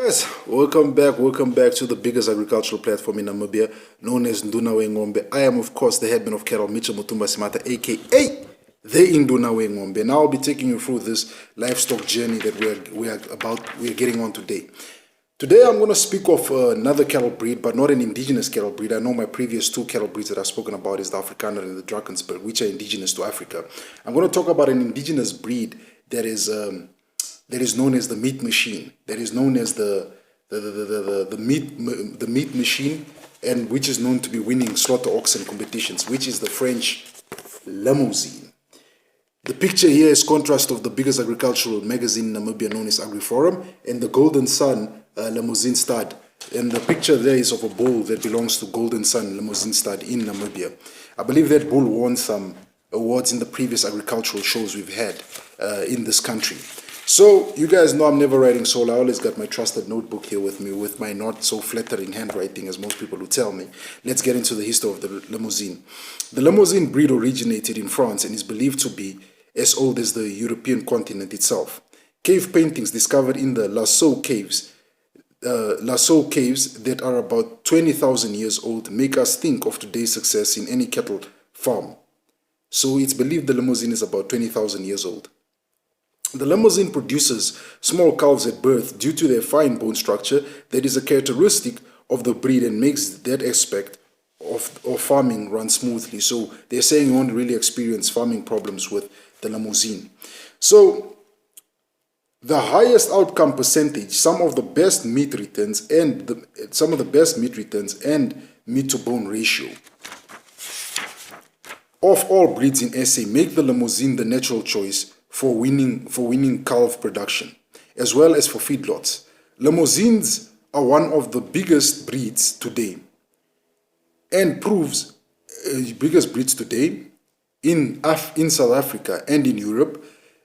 Guys, welcome back to the biggest agricultural platform in Namibia, known as Nduna Ngombe. I am, of course, the headman of cattle, Mitchell Mutumba Simata, aka the Nduna Ngombe. Now I'll be taking you through this livestock journey that we're getting on today. Today I'm going to speak of another cattle breed, but not an indigenous cattle breed. I know my previous two cattle breeds that I've spoken about is the Afrikaner and the Drakensberg, which are indigenous to Africa. I'm going to talk about an indigenous breed that is known as the meat machine, that is known as the meat machine, and which is known to be winning slaughter oxen competitions, which is the French Limousin. The picture here is contrast of the biggest agricultural magazine in Namibia, known as AgriForum, and the Golden Sun Limousin stud. And the picture there is of a bull that belongs to Golden Sun Limousin stud in Namibia. I believe that bull won some awards in the previous agricultural shows we've had in this country. So, you guys know I'm never writing solo. I always got my trusted notebook here with me with my not so flattering handwriting as most people would tell me. Let's get into the history of the Limousin. The Limousin breed originated in France and is believed to be as old as the European continent itself. Cave paintings discovered in the Lascaux caves that are about 20,000 years old make us think of today's success in any cattle farm. So it's believed the Limousin is about 20,000 years old. The Limousin produces small calves at birth due to their fine bone structure that is a characteristic of the breed and makes that aspect of farming run smoothly. So they're saying you won't really experience farming problems with the Limousin. So the highest outcome percentage, some of the best meat returns and meat to bone ratio of all breeds in SA make the Limousin the natural choice for winning calf production, as well as for feedlots. Limousins are one of the biggest breeds today, and proves in South Africa and in Europe,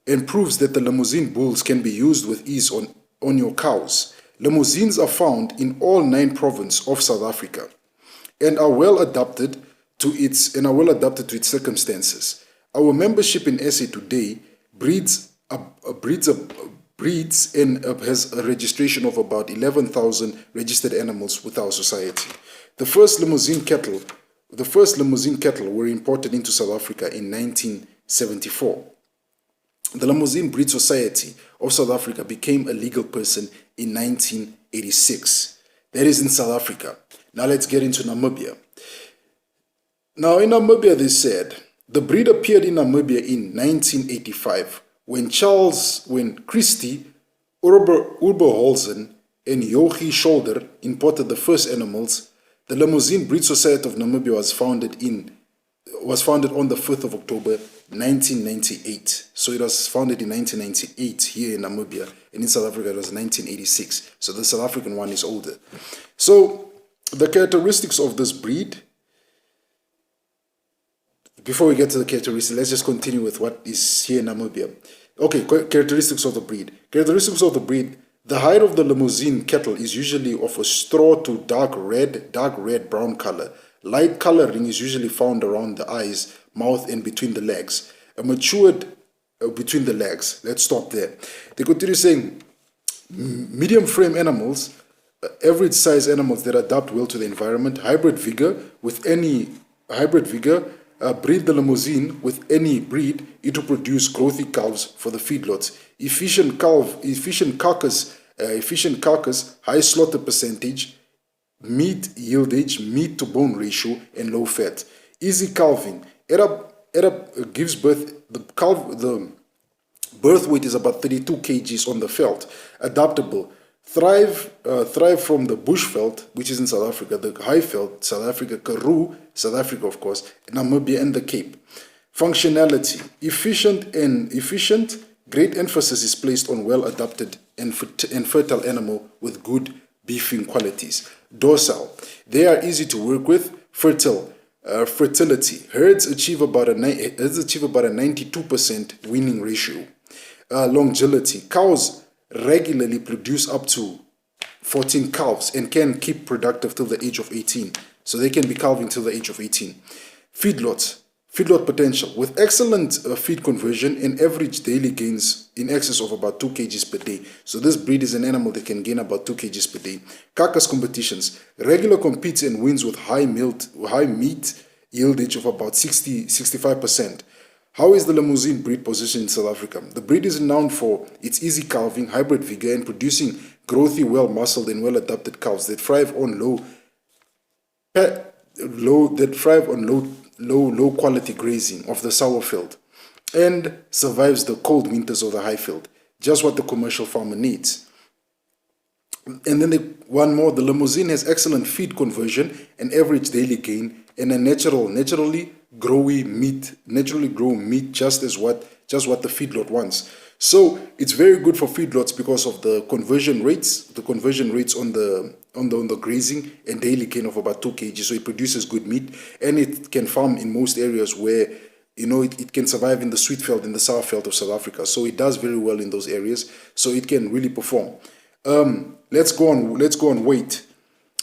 and proves that the Limousin bulls can be used with ease on your cows. Limousins are found in all 9 provinces of South Africa, and are well adapted to its circumstances. Our membership in SA today breeds and has a registration of about 11,000 registered animals with our society. The first Limousin cattle were imported into South Africa in 1974. The Limousin Breed Society of South Africa became a legal person in 1986. That is in South Africa. Now let's get into Namibia. Now in Namibia, they said the breed appeared in Namibia in 1985 when Christie Urberholzen and Joachim Scholder imported the first animals. The Limousin Breed Society of Namibia was founded on the 5th of October 1998. So it was founded in 1998 here in Namibia, and in South Africa it was 1986. So the South African one is older. So the characteristics of this breed. Before we get to the characteristics, let's just continue with what is here in Namibia. Okay, characteristics of the breed. Characteristics of the breed. The hide of the Limousin cattle is usually of a straw to dark red-brown color. Light coloring is usually found around the eyes, mouth, and between the legs. Between the legs. Let's stop there. They continue saying, medium frame animals, average size animals that adapt well to the environment, hybrid vigor, breed the Limousin with any breed, it will produce growthy calves for the feedlots. Efficient carcass, high slaughter percentage, meat yieldage, meat to bone ratio, and low fat. Easy calving. Gives birth. The birth weight is about 32 kgs on the veld. Adaptable. Thrive from the bush veld, which is in South Africa, the high veld, South Africa, Karoo, South Africa, of course, Namibia, and the Cape. Functionality. Efficient. Great emphasis is placed on well-adapted and fertile animal with good beefing qualities. Docile. They are easy to work with. Fertility. Herds achieve about a 92% winning ratio. Longevity. Cows regularly produce up to 14 calves and can keep productive till the age of 18. So they can be calving till the age of 18. Feedlots. Feedlot potential. With excellent feed conversion and average daily gains in excess of about 2 kgs per day. So this breed is an animal that can gain about 2 kgs per day. Carcass competitions. Regular competes and wins with high meat yieldage of about 65%. How is the Limousin breed positioned in South Africa? The breed is renowned for its easy calving, hybrid vigor, and producing growthy, well-muscled, and well-adapted calves that thrive on low quality grazing of the sour field and survives the cold winters of the high field. Just what the commercial farmer needs. And then one more, the Limousin has excellent feed conversion and average daily gain and a naturally grow meat, just what the feedlot wants. So it's very good for feedlots because of the conversion rates on the grazing and daily gain of about 2 kg. So it produces good meat, and it can farm in most areas where it can survive in the sweet veld and the sour veld of South Africa. So it does very well in those areas. So it can really perform. Let's go on weight.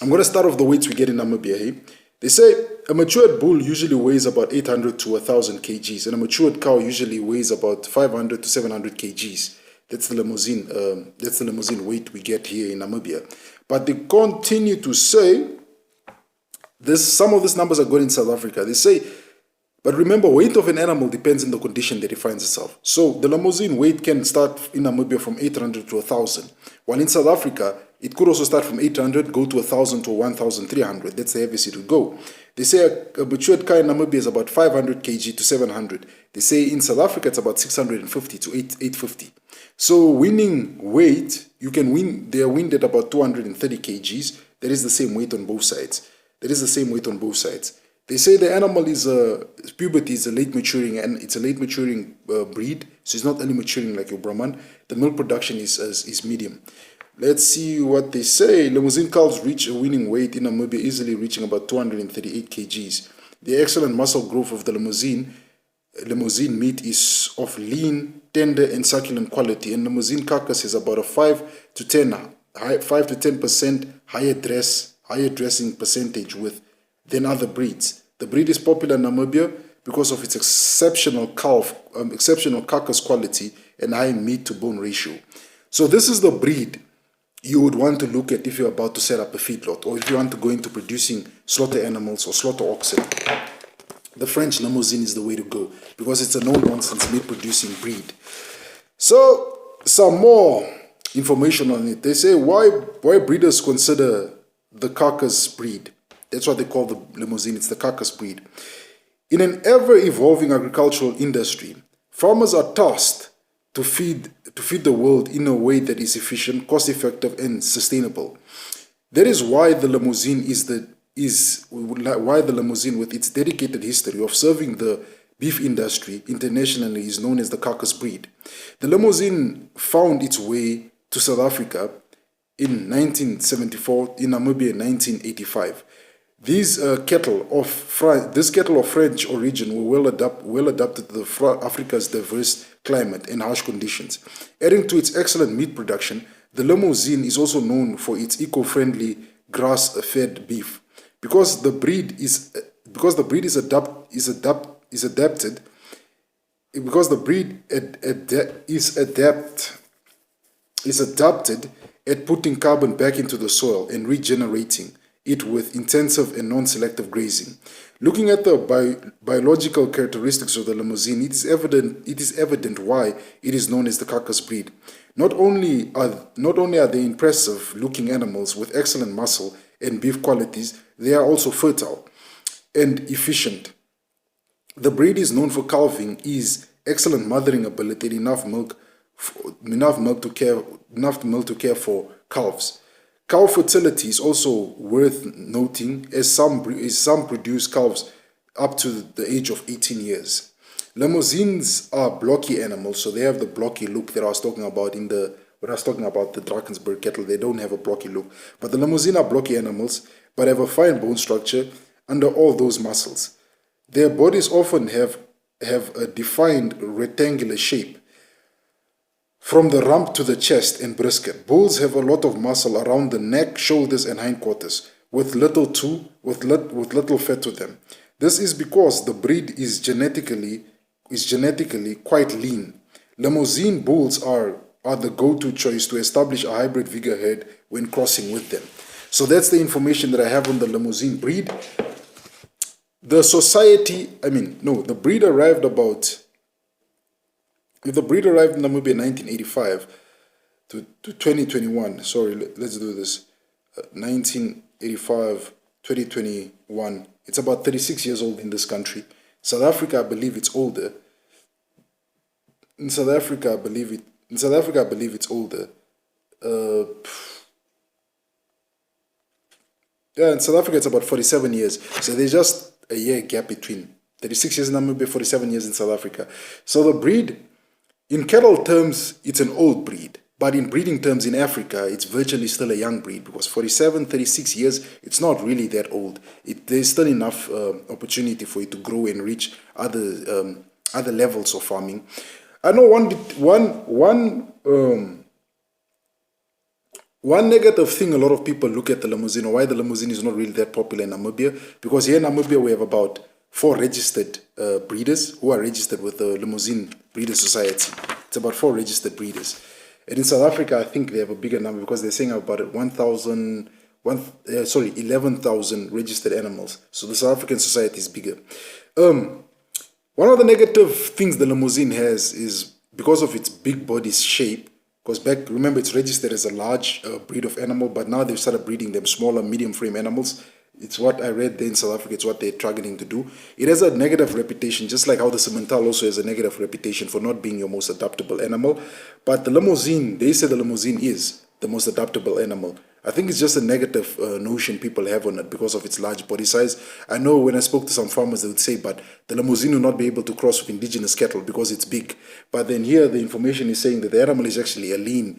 I'm going to start off the weights we get in Namibia here. They say a matured bull usually weighs about 800 to 1,000 kgs, and a matured cow usually weighs about 500 to 700 kgs. That's the Limousin weight we get here in Namibia. But they continue to say some of these numbers are good in South Africa. They say, but remember, weight of an animal depends on the condition that it finds itself. So the Limousin weight can start in Namibia from 800 to 1,000, while in South Africa, it could also start from 800, go to 1,000 to 1,300. That's the heaviest it would go. They say a matured cow in Namibia is about 500 kg to 700. They say in South Africa, it's about 650 to 850. So winning weight, you can win, they are winned at about 230 kgs. That is the same weight on both sides. They say the animal puberty is a late maturing, and it's a late maturing breed. So it's not early maturing like your Brahman. The milk production is medium. Let's see what they say. Limousin cows reach a winning weight in Namibia, easily reaching about 238 kgs. The excellent muscle growth of the Limousin meat is of lean, tender, and succulent quality, and Limousin carcass has about a 5 to 10% higher dressing percentage than other breeds. The breed is popular in Namibia because of its exceptional carcass quality and high meat to bone ratio. So this is the breed you would want to look at if you're about to set up a feedlot, or if you want to go into producing slaughter animals or slaughter oxen. The French Limousin is the way to go because it's a no-nonsense meat-producing breed. So some more information on it. They say why breeders consider the Carcass breed. That's what they call the Limousin. It's the Carcass breed. In an ever-evolving agricultural industry, farmers are tasked to feed the world in a way that is efficient, cost-effective, and sustainable. That is why the Limousin with its dedicated history of serving the beef industry internationally, is known as the Carcass breed. The Limousin found its way to South Africa in 1974, in Namibia in 1985. These cattle of French origin were well adapted to Africa's diverse climate and harsh conditions. Adding to its excellent meat production, the Limousin is also known for its eco-friendly grass-fed beef. Because the breed is adapted at putting carbon back into the soil and regenerating it with intensive and non-selective grazing. Looking at the biological characteristics of the Limousin, it is evident why it is known as the Carcass breed. Not only are they impressive-looking animals with excellent muscle and beef qualities, they are also fertile and efficient. The breed is known for calving, excellent mothering ability, and enough milk to care for calves. Cow fertility is also worth noting, as some produce calves up to the age of 18 years. Limousins are blocky animals, so they have the blocky look that I was talking about when I was talking about the Drakensberg cattle. They don't have a blocky look, but the Limousin are blocky animals, but have a fine bone structure under all those muscles. Their bodies often have a defined rectangular shape from the rump to the chest and brisket. Bulls have a lot of muscle around the neck, shoulders, and hindquarters, with little fat to them. This is because the breed is genetically quite lean. Limousin bulls are the go-to choice to establish a hybrid vigor herd when crossing with them. So that's the information that I have on the Limousin breed. The breed arrived in Namibia in 1985 to 2021. Sorry, let's do this. 1985, 2021. It's about 36 years old in this country. South Africa, I believe it's older. In South Africa, I believe it's older. Yeah, in South Africa, it's about 47 years. So there's just a year gap between 36 years in Namibia, 47 years in South Africa. So the breed, in cattle terms, it's an old breed. But in breeding terms in Africa, it's virtually still a young breed because 47, 36 years, it's not really that old. There's still enough opportunity for it to grow and reach other levels of farming. I know one negative thing a lot of people look at the Limousin, or why the Limousin is not really that popular in Namibia, because here in Namibia we have about 4 registered breeders who are registered with the Limousin Breeders Society. It's about 4 registered breeders. And in South Africa, I think they have a bigger number because they're saying about 11,000 registered animals. So the South African society is bigger. One of the negative things the Limousin has is because of its big body shape, because remember, it's registered as a large breed of animal, but now they've started breeding them smaller, medium frame animals. It's what I read there in South Africa. It's what they're targeting to do. It has a negative reputation, just like how the Simmental also has a negative reputation for not being your most adaptable animal. But the Limousin, they say the Limousin is the most adaptable animal. I think it's just a negative notion people have on it because of its large body size. I know when I spoke to some farmers, they would say, but the Limousin will not be able to cross with indigenous cattle because it's big. But then here, the information is saying that the animal is actually a lean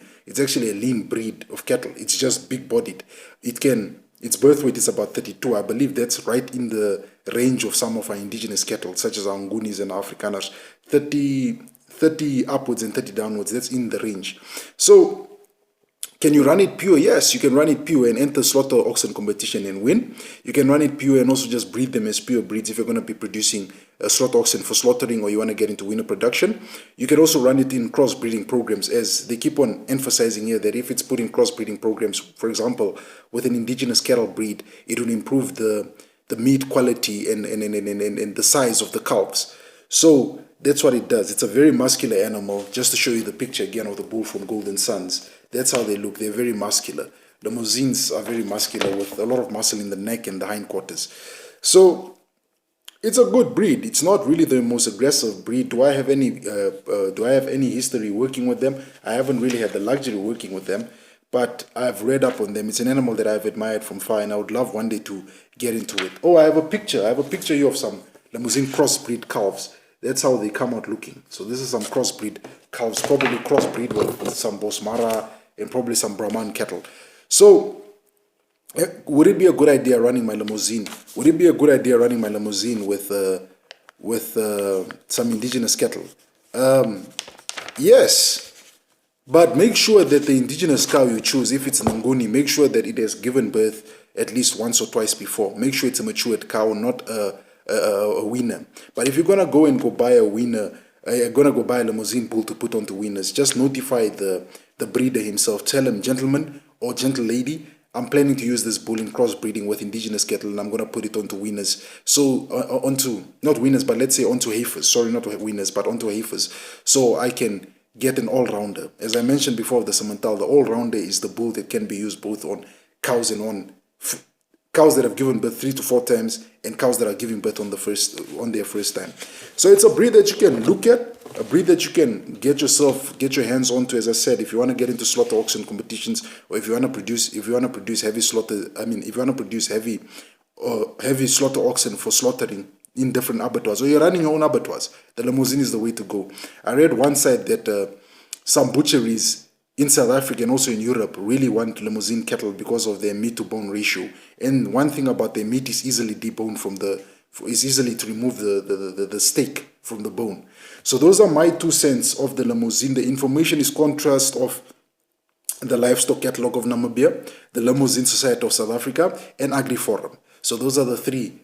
breed of cattle. It's just big-bodied. Its birth weight is about 32. I believe that's right in the range of some of our indigenous cattle, such as our Ngunis and Afrikaners. 30 upwards and 30 downwards, that's in the range. So, can you run it pure? Yes, you can run it pure and enter slaughter oxen competition and win. You can run it pure and also just breed them as pure breeds if you're going to be producing slaughter oxen for slaughtering or you want to get into winner production. You can also run it in crossbreeding programs, as they keep on emphasizing here that if it's put in crossbreeding programs, for example, with an indigenous cattle breed, it will improve the meat quality and the size of the calves. So that's what it does. It's a very muscular animal. Just to show you the picture again of the bull from Golden Sons. That's how they look. They're very muscular. The Limousins are very muscular with a lot of muscle in the neck and the hindquarters. So it's a good breed. It's not really the most aggressive breed. Do I have any history working with them? I haven't really had the luxury of working with them, but I've read up on them. It's an animal that I've admired from far, and I would love one day to get into it. Oh, I have a picture. I have a picture here of some Limousin crossbreed calves. That's how they come out looking. So this is some crossbreed calves, probably crossbreed with some Bosmara and probably some Brahman cattle. So would it be a good idea running my Limousin? Would it be a good idea running my Limousin with some indigenous cattle? Yes, but make sure that the indigenous cow you choose, if it's an Nguni, make sure that it has given birth at least once or twice before. Make sure it's a matured cow, not a weaner. But if you're gonna go and buy a weaner, you're gonna go buy a Limousin bull to put onto weaners, just notify the breeder himself. Tell him, gentleman or gentle lady, I'm planning to use this bull in crossbreeding with indigenous cattle, and I'm going to put it onto weaners. So, onto, not weaners, but let's say onto heifers. Sorry, not weaners, but onto heifers. So I can get an all-rounder. As I mentioned before, the Simmental, the all-rounder is the bull that can be used both on cows and on cows that have given birth 3 to 4 times and cows that are giving birth on their first time. So it's a breed that you can look at, a breed that you can get your hands onto. As I said, if you want to get into slaughter oxen competitions, or if you want to produce heavy slaughter, if you want to produce heavy slaughter oxen for slaughtering in different abattoirs, or you're running your own abattoirs, the Limousin is the way to go. I read one side that some butcheries in South Africa and also in Europe really want Limousin cattle because of their meat to bone ratio. And one thing about their meat is easily deboned is easily to remove the steak from the bone. So those are my 2 cents of the Limousin. The information is contrast of the Livestock Catalogue of Namibia, the Limousin Society of South Africa, and AgriForum. So those are the three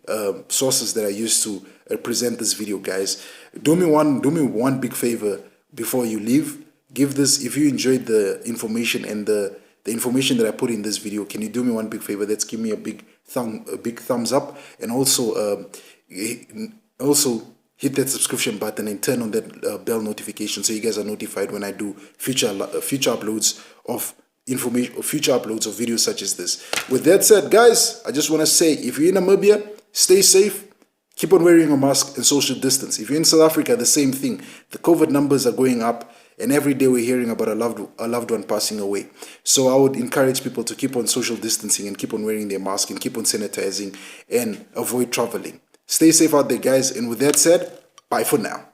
sources that I used to present this video, guys. Do me one big favor before you leave. Give this, if you enjoyed the information and the information that I put in this video, can you do me one big favor? Let's give me a big thumbs up, and also hit that subscription button and turn on that bell notification so you guys are notified when I do future uploads of information or future uploads of videos such as this. With that said, guys, I just want to say, if you're in Namibia, stay safe. Keep on wearing a mask and social distance. If you're in South Africa, the same thing. The COVID numbers are going up, and every day we're hearing about a loved one passing away. So I would encourage people to keep on social distancing and keep on wearing their mask and keep on sanitizing and avoid traveling. Stay safe out there, guys. And with that said, bye for now.